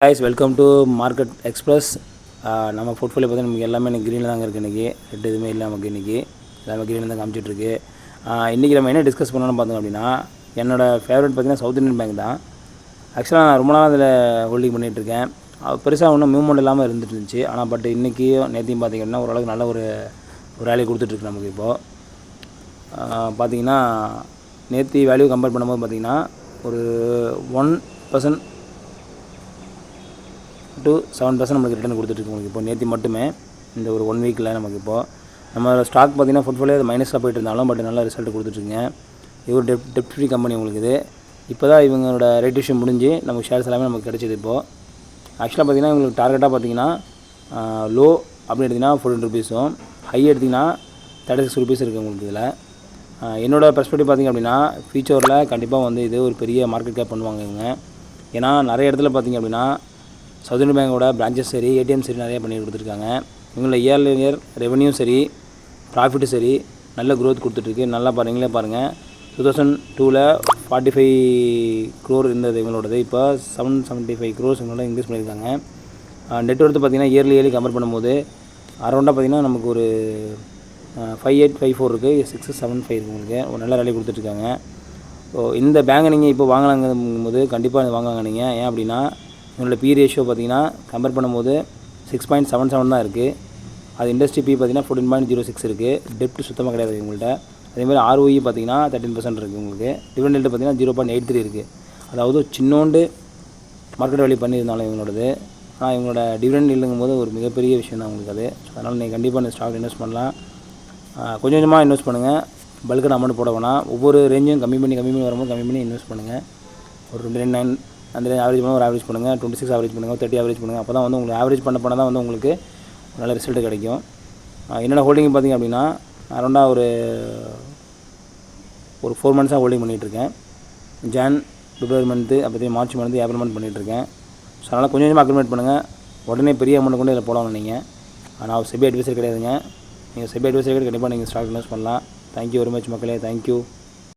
guys, welcome to Market Express. நம்ம portfolio பார்த்தா நமக்கு எல்லாமே எனக்கு க்ரீனில் தாங்க இருக்குது. இன்றைக்கி ரெட் எதுவுமே இல்லை நமக்கு. இன்றைக்கி எல்லாமே க்ரீனில் தான் காமிச்சிட்ருக்கு. இன்றைக்கி நம்ம என்ன டிஸ்கஸ் பண்ணணும்னு பார்த்தோம் அப்படின்னா, என்னோடய ஃபேவரட் பார்த்திங்கன்னா சவுத் இந்தியன் பேங்க் தான். ஆக்சுவலாக நான் ரொம்ப நாள் அதில் ஹோல்டிங் பண்ணிகிட்ருக்கேன். பெருசாக ஒன்றும் மூவ்மெண்ட் இல்லாமல் இருந்துட்டு இருந்துச்சு. ஆனால் பட் இன்றைக்கி நேற்றையும் பார்த்திங்க அப்படின்னா ஓரளவுக்கு நல்ல ஒரு வேல்யூ கொடுத்துட்ருக்கு நமக்கு. இப்போது பார்த்திங்கன்னா நேற்று வேல்யூ கம்பேர் பண்ணும்போது பார்த்திங்கன்னா ஒரு 1% to 7% நமக்கு ரிட்டர்ன் கொடுத்துட்ருக்கு உங்களுக்கு. இப்போ நேற்று மட்டுமே இந்த ஒரு 1 வீக்கில் நமக்கு இப்போது நம்ம ஸ்டாக் பார்த்திங்கன்னா போர்ட்ஃபோலியோ மைனஸில் போய்ட்டு இருந்தாலும் பட் நல்ல ரிசல்ட் கொடுத்துட்ருக்குங்க. இது ஒரு டெப்ட் ஃப்ரீ கம்பெனி உங்களுக்கு. இது இப்போ தான் இவங்களோட ரேட் இஷ்யூ முடிஞ்சு நமக்கு ஷேர்ஸ் எல்லாமே நமக்கு கிடச்சிது. இப்போது ஆக்சுவலாக பார்த்திங்கன்னா உங்களுக்கு டார்கெட்டாக பார்த்திங்கன்னா லோ அப்படி எடுத்திங்கன்னா 14 ருபீஸும், ஹை எடுத்திங்கன்னா 36 ருபீஸ் இருக்குது உங்களுக்கு. இதில் என்னோடய பெர்ஸ்பெக்டிவ் பார்த்திங்க அப்படின்னா ஃபியூச்சரில் கண்டிப்பாக வந்து இது ஒரு பெரிய மார்க்கெட் கேப் பண்ணுவாங்க இவங்க. ஏன்னா நிறைய இடத்துல பார்த்திங்க அப்படின்னா சவுத் இந்தியன் பேங்கோட பிரான்ச்சஸ் சரி, ஏடிஎம் சரி நிறைய பண்ணி கொடுத்துருக்காங்க. இவங்கள இயர் ரெவன்யூ சரி, ப்ராஃபிட்டும் சரி நல்ல க்ரோத் கொடுத்துட்ருக்கு. நல்லா பாருங்களே பாருங்கள், 2002 45 crore இருந்தது இவங்களோடது. இப்போ 775 crores இவங்களோட இன்க்ரீஸ் பண்ணியிருக்காங்க. நெட்ஒர்த்து பார்த்திங்கன்னா இயர்லி கம்பேர் பண்ணும்போது அரௌண்டாக பார்த்திங்கன்னா நமக்கு ஒரு 5854 இருக்குது, 675 இருக்குது உங்களுக்கு. ஒரு நல்ல வேலையை கொடுத்துட்ருக்காங்க. ஸோ இந்த பேங்கை நீங்கள் இப்போ வாங்கலாங்கும் போது கண்டிப்பாக வாங்குவாங்க நீங்கள். ஏன் அப்படின்னா இவங்களோட பி ரேஷியோ பார்த்திங்கன்னா கம்பேர் பண்ணும்போது 6.77 தான் இருக்குது. அது இண்டஸ்ட்ரி பி பார்த்திங்கன்னா 14.06 இருக்குது. டெப்ட் சுத்தமாக கிடையாது இவங்கள்ட்ட. அதேமாதிரி ROE பார்த்திங்கன்னா 13% இருக்குது உங்களுக்கு. டிவிடெண்ட் பார்த்திங்கன்னா 0.83 இருக்குது. அதாவது சின்னோண்டு மார்க்கெட் வேல்யூ பண்ணியிருந்தாலும் இவங்களோடது. ஆனால் இவங்களோட டிவிடெண்ட் இல்லைங்கும் போது ஒரு மிகப்பெரிய விஷயம் தான் உங்களுக்கு அது. ஸோ அதனால் நீங்கள் கண்டிப்பாக இந்த ஸ்டாக் இன்வெஸ்ட் பண்ணலாம். கொஞ்சம் கொஞ்சமாக இன்வெஸ்ட் பண்ணுங்கள், பல்கான அமௌண்ட் போட வேணாம். ஒவ்வொரு ரேஞ்சும் கம்மி பண்ணி வரும்போது கம்மி பண்ணி இன்வெஸ்ட் பண்ணுங்கள். ஒரு 29 அந்த ஆவரேஜ் பண்ணுங்கள், ஒரு ஆவரேஜ் பண்ணுங்கள், 26 ஆவரேஜ் பண்ணுங்கள், 30 ஆவரேஜ் பண்ணுங்கள். அப்போ தான் வந்து உங்களுக்கு ஆவரேஜ் பண்ண தான் வந்து உங்களுக்கு நல்ல ரிசல்ட் கிடைக்கும். என்னோடய ஹோல்டிங் பார்த்திங்க அப்படின்னா அரௌண்டாக ஒரு 4 மந்த்ஸாக ஹோல்டிங் பண்ணிகிட்ருக்கேன். ஜான், பிப்ரவரி மந்த்து, அப்போ மார்ச் மந்த்து, ஏப்ரல் மந்த் பண்ணிகிட்ருக்கேன். ஸோ அதனால் கொஞ்சம் கொஞ்சமாக அக்ரிமெண்ட் பண்ணுங்கள். உடனே பெரிய அமௌண்ட் கொண்டு இதில் போடலாம் நீங்கள். ஆனால் செபி அட்வைசர் கிடையாதுங்க. நீங்கள் செபி அட்வைசர் கண்டிப்பாக நீங்கள் ஸ்டாக் இன்வெஸ்ட் பண்ணலாம். தேங்க்யூ வெரி மச் மக்களே. தேங்க்யூ.